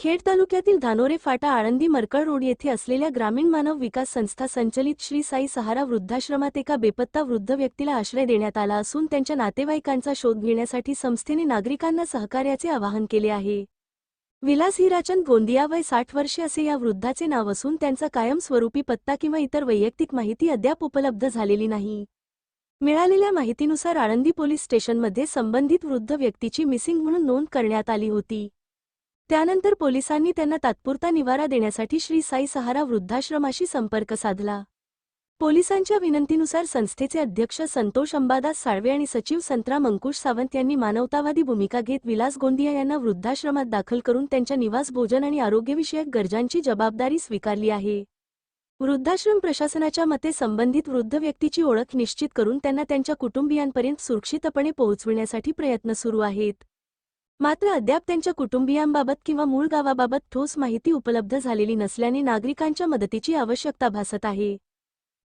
खेड तालुक्यातील धानोरे फाटा आळंदी मरकळ रोड येथे असलेल्या ग्रामीण मानव विकास संस्था संचलित श्री साई सहारा वृद्धाश्रमात एका बेपत्ता वृद्ध व्यक्तीला आश्रय देण्यात आला असून त्यांच्या नातेवाईकांचा शोध घेण्यासाठी संस्थेने नागरिकांना सहकार्याचे आवाहन केले आहे। विलास हिराचंद गोंदिया वय 60 वर्षे असे या वृद्धाचे नाव असून त्यांचा कायमस्वरूपी पत्ता किंवा इतर वैयक्तिक माहिती अद्याप उपलब्ध झालेली नाही। मिळालेल्या माहितीनुसार आळंदी पोलीस स्टेशनमध्ये संबंधित वृद्ध व्यक्तीची मिसिंग म्हणून नोंद करण्यात आली होती। त्यानंतर पोलिसांनी त्यांना तात्पुरता निवारा देण्यासाठी श्री साई सहारा वृद्धाश्रमाशी संपर्क साधला। पोलिसांच्या विनंतीनुसार संस्थेचे अध्यक्ष संतोष अंबादास साळवे आणि सचिव संतराम अंकुश सावंत यांनी मानवतावादी भूमिका घेत विलास गोंदिया यांना वृद्धाश्रमात दाखल करून त्यांच्या निवास भोजन आणि आरोग्यविषयक गरजांची जबाबदारी स्वीकारली आहे। वृद्धाश्रम प्रशासनाच्या मते संबंधित वृद्ध व्यक्तीची ओळख निश्चित करून त्यांना त्यांच्या कुटुंबियांपर्यंत सुरक्षितपणे पोहोचविण्यासाठी प्रयत्न सुरू आहेत। मात्र अद्याप त्यांच्या कुटुंबियांबाबत किंवा मूळ गावाबाबत ठोस माहिती उपलब्ध झालेली नसल्याने नागरिकांच्या मदतीची आवश्यकता भासत आहे।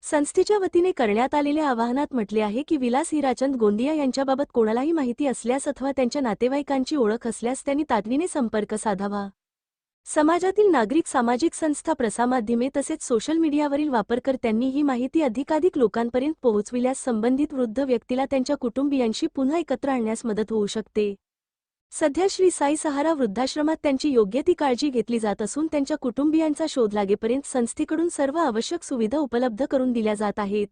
संस्थेच्या वतीने करण्यात आलेल्या आवाहनात म्हटले आहे की विलास हिराचंद गोंदिया यांच्याबाबत कोणालाही माहिती असल्यास अथवा त्यांच्या नातेवाईकांची ओळख असल्यास त्यांनी तातडीने संपर्क साधावा। समाजातील नागरिक, सामाजिक संस्था, प्रसारमाध्यमे तसेच सोशल मीडियावरील वापरकर्त्यांनी ही माहिती अधिकाधिक लोकांपर्यंत पोहोचविल्यास संबंधित वृद्ध व्यक्तीला त्यांच्या कुटुंबियांशी पुन्हा एकत्र आणण्यास मदत होऊ शकते। सध्या श्री साई सहारा वृद्धाश्रमात त्यांची योग्य ती काळजी घेतली जात असून त्यांच्या कुटुंबियांचा शोध लागेपर्यंत संस्थेकडून सर्व आवश्यक सुविधा उपलब्ध करून दिल्या जात आहेत।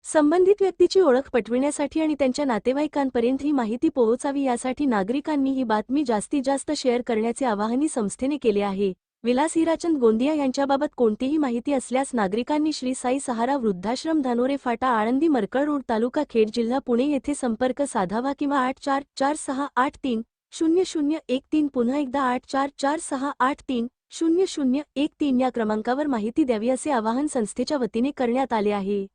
संबंधित व्यक्तीची ओळख पटविण्यासाठी आणि त्यांच्या नातेवाईकांपर्यंत ही माहिती पोहोचावी यासाठी नागरिकांनी ही बातमी जास्तीत जास्त शेअर करण्याचे आवाहनही संस्थेने केले आहे। विलास हिराचंद गोंदिया यांच्याबाबत कोणतीही माहिती असल्यास नागरिकांनी श्री साई सहारा वृद्धाश्रम धानोरे फाटा आळंदी मरकळ रोड तालुका खेड जिल्हा पुणे येथे संपर्क साधावा किंवा 8446830013 पुन्हा एकदा 8446830013 या क्रमांकावर माहिती द्यावी असे आवाहन संस्थेच्या वतीने करण्यात आले आहे।